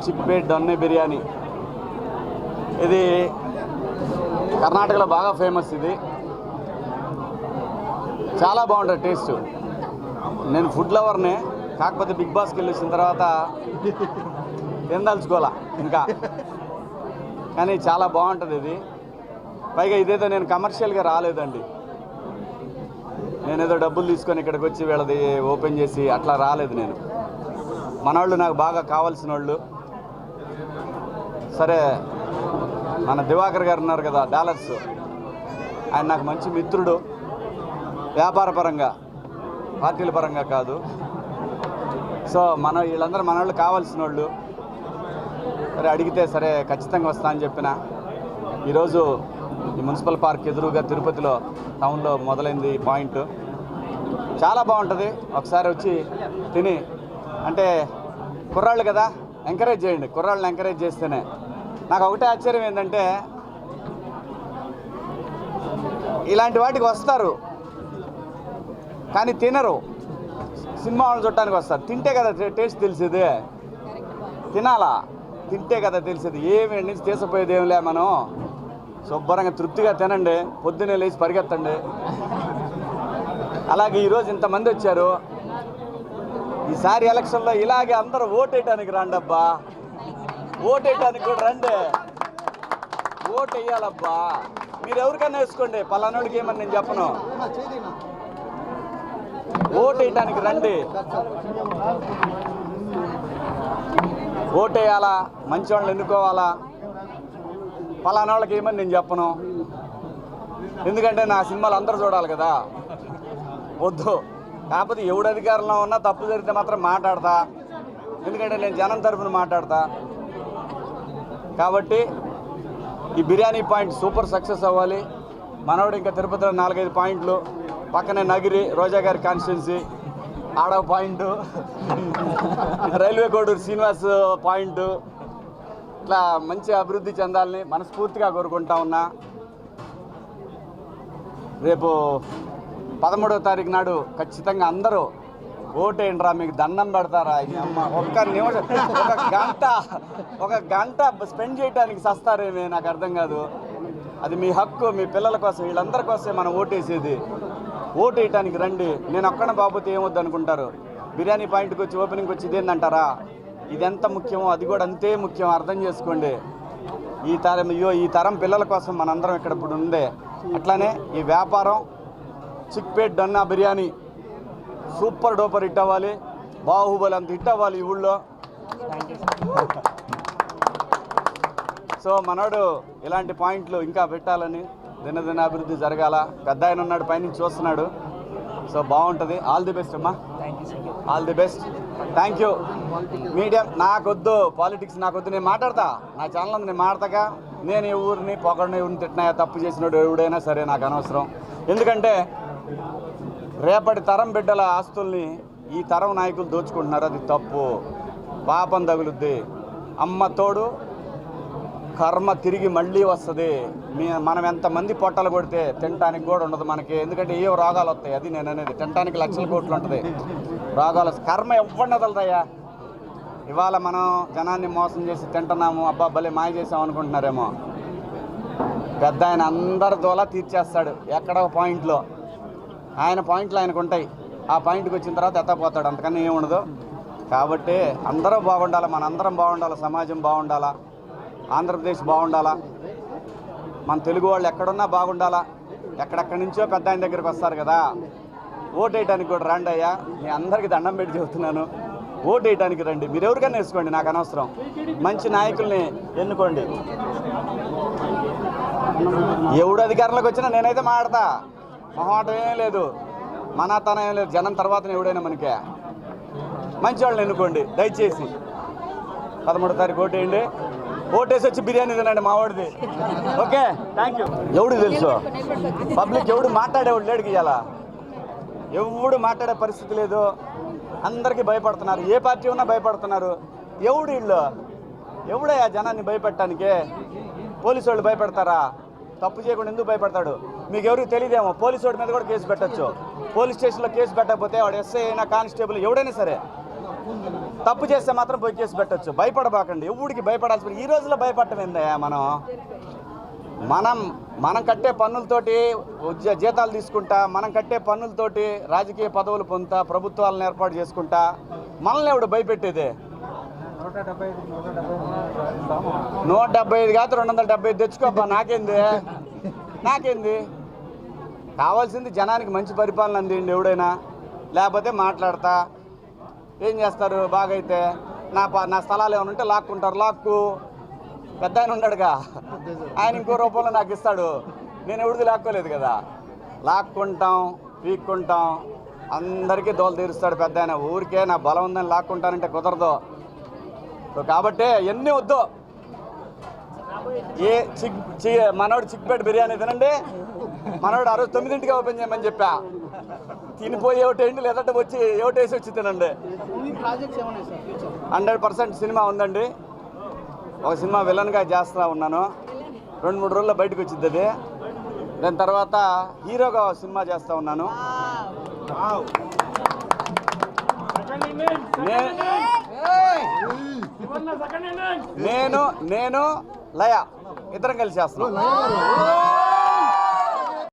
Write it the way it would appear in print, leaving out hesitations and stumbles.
చిక్పేట్ దొన్నె బిర్యానీ. ఇది కర్ణాటకలో బాగా ఫేమస్. ఇది చాలా బాగుంటుంది టేస్ట్. నేను ఫుడ్ లవర్నే, కాకపోతే బిగ్ బాస్కి వెళ్ళి వచ్చిన తర్వాత తినదలుచుకోవాలా ఇంకా, కానీ చాలా బాగుంటుంది ఇది. పైగా ఇదేదో నేను కమర్షియల్గా రాలేదండి, నేనేదో డబ్బులు తీసుకొని ఇక్కడికి వచ్చి వీళ్ళది ఓపెన్ చేసి అట్లా రాలేదు నేను. మనవాళ్ళు నాకు బాగా కావాల్సిన వాళ్ళు. సరే, మన దివాకర్ గారు ఉన్నారు కదా డాలర్స్, ఆయన నాకు మంచి మిత్రుడు, వ్యాపార పరంగా, పార్టీల పరంగా కాదు. సో వీళ్ళందరూ మనవాళ్ళు కావాల్సిన వాళ్ళు. సరే అడిగితే సరే ఖచ్చితంగా వస్తా అని చెప్పిన. ఈరోజు ఈ మున్సిపల్ పార్క్ ఎదురుగా తిరుపతిలో టౌన్లో మొదలైంది ఈ పాయింట్. చాలా బాగుంటుంది, ఒకసారి వచ్చి తిని. అంటే కుర్రాళ్ళు కదా, ఎంకరేజ్ చేయండి. కుర్రాళ్ళని ఎంకరేజ్ చేస్తేనే. నాకు ఒకటే ఆశ్చర్యం ఏంటంటే, ఇలాంటి వాటికి వస్తారు కానీ తినరు. సినిమా వాళ్ళు చూడటానికి వస్తారు. తింటే కదా టేస్ట్ తెలిసేది, తినాలా, తింటే కదా తెలిసేది. ఏమి నుంచి తీసిపోయేది ఏమిలే, మనం శుభ్రంగా తృప్తిగా తినండి, పొద్దున్నే లేచి పరిగెత్తండి. అలాగే ఈరోజు ఇంతమంది వచ్చారు. ఈసారి ఎలక్షన్లో ఇలాగే అందరూ ఓటేయడానికి రండి అబ్బా, ఓటేయడానికి కూడా రండి, ఓటు వేయాలబ్బా. మీరు ఎవరికైనా వేసుకోండి, పలానోడికి ఏమని నేను చెప్పను. ఓటు వేయటానికి రండి, ఓటు వేయాలా, మంచి వాళ్ళని ఎన్నుకోవాలా. పలానా వాళ్ళకి ఏమని నేను చెప్పను, ఎందుకంటే నా సినిమాలు అందరూ చూడాలి కదా. వద్దు, కాకపోతే ఎవడు అధికారంలో ఉన్నా తప్పు జరిగితే మాత్రం మాట్లాడతా, ఎందుకంటే నేను జనం తరఫున మాట్లాడతా. కాబట్టి ఈ బిర్యానీ పాయింట్ సూపర్ సక్సెస్ అవ్వాలి. మనోడు ఇంకా తిరుపతిలో 4-5 పాయింట్లు, పక్కనే నగిరి రోజా గారి కాన్స్టిట్యున్సీ ఆడవ point, railway Koduru Srinivas point, ఇట్లా మంచి అభివృద్ధి చెందాలని మనస్ఫూర్తిగా కోరుకుంటా ఉన్నా. రేపు 13వ తారీఖు నాడు ఖచ్చితంగా అందరూ ఓటేయండిరా, మీకు దండం పెడతారా. అమ్మ ఒక్క నిమిషం, ఒక గంట స్పెండ్ చేయడానికి సస్తారేమే, నాకు అర్థం కాదు. అది మీ హక్కు, మీ పిల్లల కోసం, వీళ్ళందరి కోసమే మనం ఓటేసేది. ఓటు వేయటానికి రండి. నేను ఒక్కడ బాబోతే ఏమొద్దు అనుకుంటారు. బిర్యానీ పాయింట్కి వచ్చి ఓపెనింగ్కి వచ్చి ఇదేందంటారా, ఇది ఎంత ముఖ్యమో అది కూడా అంతే ముఖ్యం, అర్థం చేసుకోండి. ఈ తరం పిల్లల కోసం మనందరం ఇక్కడ ఇప్పుడు ఉందే. అట్లానే ఈ వ్యాపారం Chickpet Donne biryani super duper hit అవ్వాలి, బాహుబలి అంత హిట్ అవ్వాలి ఈ ఊళ్ళో. సో మనోడు ఇలాంటి పాయింట్లు ఇంకా పెట్టాలని, దినదిన అభివృద్ధి జరగాల. పెద్ద ఆయన ఉన్నాడు, పైనుంచి చూస్తున్నాడు. సో బాగుంటుంది. ఆల్ ది బెస్ట్ అమ్మా, all the best. Thank you. Media నాకొద్దు, పాలిటిక్స్ నాకొద్దు, నేను మాట్లాడతా. నా ఛానల్ నేను మాట్లాడతాగా. నేను ఎవరిని పొగడిని, ఎవరిని తిట్టినా, తప్పు చేసినాడు ఎవడైనా సరే నాకు అనవసరం. ఎందుకంటే రేపటి తరం బిడ్డల ఆస్తుల్ని ఈ తరం నాయకులు దోచుకుంటున్నారు, అది తప్పు, పాపం తగులుద్ది. అమ్మ తోడు కర్మ తిరిగి మళ్ళీ వస్తుంది. మనం ఎంతమంది పొట్టలు కొడితే తినడానికి కూడా ఉండదు మనకి, ఎందుకంటే ఏ రోగాలు వస్తాయి. అది నేను అనేది, తినడానికి లక్షల కోట్లు ఉంటుంది రోగాలు. కర్మ ఎవరిని వదలదయ్యా. ఇవాళ మనం జనాన్ని మోసం చేసి తింటున్నాము, అబ్బా భలే మాయ చేసాం అనుకుంటున్నారేమో. పెద్ద ఆయన అందరి దోలా తీర్చేస్తాడు ఎక్కడ ఒక పాయింట్లో. ఆయన పాయింట్లు ఆయనకు ఉంటాయి, ఆ పాయింట్కి వచ్చిన తర్వాత ఎత్తపోతాడు, అంతకన్నా ఏముండదు. కాబట్టి అందరూ బాగుండాలి, మనందరం బాగుండాలి, సమాజం బాగుండాలా, ఆంధ్రప్రదేశ్ బాగుండాలా, మన తెలుగు వాళ్ళు ఎక్కడున్నా బాగుండాలా. ఎక్కడెక్కడి నుంచో పెద్ద ఆయన దగ్గరికి వస్తారు కదా, ఓటు వేయడానికి కూడా రండి అయ్యా. మీ అందరికీ దండం పెట్టి చెబుతున్నాను, ఓటు వేయడానికి రండి. మీరు ఎవరికైనా వేసుకోండి, నాకు అనవసరం. మంచి నాయకుల్ని ఎన్నుకోండి. ఎవడు అధికారంలోకి వచ్చినా నేనైతే మాట్లాడతా, మొహమాటం ఏం లేదు, మనతనం ఏం లేదు. జనం తర్వాత ఎవడైనా మనకే. మంచి వాళ్ళని ఎన్నుకోండి దయచేసి. 13వ తారీఖు ఓటేయండి, ఓటేసి వచ్చి బిర్యానీ తినండి మా వాడిది. Okay, thank you. ఎవడు తెలుసు, పబ్లిక్ ఎవడు మాట్లాడేవాడు లేడు. ఇయ్యాలా ఎవడు మాట్లాడే పరిస్థితి లేదు, అందరికీ భయపడుతున్నారు. ఏ పార్టీ ఉన్నా భయపడుతున్నారు. ఎవడు వీళ్ళు, ఎవడయ్యా జనాన్ని భయపెట్టడానికి? పోలీసు వాళ్ళు భయపెడతారా? తప్పు చేయకుండా ఎందుకు భయపడతాడు? మీకు ఎవరికి తెలియదేమో, పోలీసు వాడి మీద కూడా కేసు పెట్టచ్చు. పోలీస్ స్టేషన్లో కేసు పెట్టకపోతే వాడు ఎస్ఐ అయినా కానిస్టేబుల్ ఎవడైనా సరే తప్పు చేస్తే మాత్రం పోయి కేసు పెట్టచ్చు. భయపడబాకండి, ఎవడికి భయపడాల్సి. ఈ రోజుల్లో భయపడటం ఏందయ్యా? మనం కట్టే పన్నులతోటి జీతాలు తీసుకుంటా, మనం కట్టే పన్నులతోటి రాజకీయ పదవులు పొందుతా, ప్రభుత్వాలను ఏర్పాటు చేసుకుంటా, మనల్ని ఎవడు భయపెట్టేదే? 175 కాదు 275 తెచ్చుకోబ్బా, నాకేంది. కావాల్సింది జనానికి మంచి పరిపాలన అందిండి ఎవడైనా. లేకపోతే మాట్లాడతా ఏం చేస్తారు? బాగైతే నా స్థలాలు ఏమైనా ఉంటే లాక్కుంటారు. లాక్కు పెద్ద ఆయన ఉన్నాడుగా, ఆయన ఇంకో రూపంలో నాకు ఇస్తాడు. నేను ఎవరిది లాక్కోలేదు కదా. లాక్కుంటాం, పీక్కుంటాం, అందరికీ దోలు తీరుస్తాడు పెద్ద ఆయన. ఊరికే నా బలం ఉందని లాక్కుంటానంటే కుదరదు. సో కాబట్టి ఎన్ని వద్దు. మనోడు చిక్పేట బిర్యానీ తినండి. మనోడు ఆ రోజు 9ంటికి ఓపెన్ చేయమని చెప్పా. తినిపోయి ఏమిటేంటి, లేదంటే వచ్చి ఏమిటేసి వచ్చి తినండి. 100% సినిమా ఉందండి. ఒక సినిమా విలన్గా చేస్తూ ఉన్నాను. 2-3 రోజుల్లో బయటకు వచ్చింది అది. దాని తర్వాత హీరోగా సినిమా చేస్తూ ఉన్నాను. నేను లయ ఇద్దరం కలిసి చేస్తున్నాను.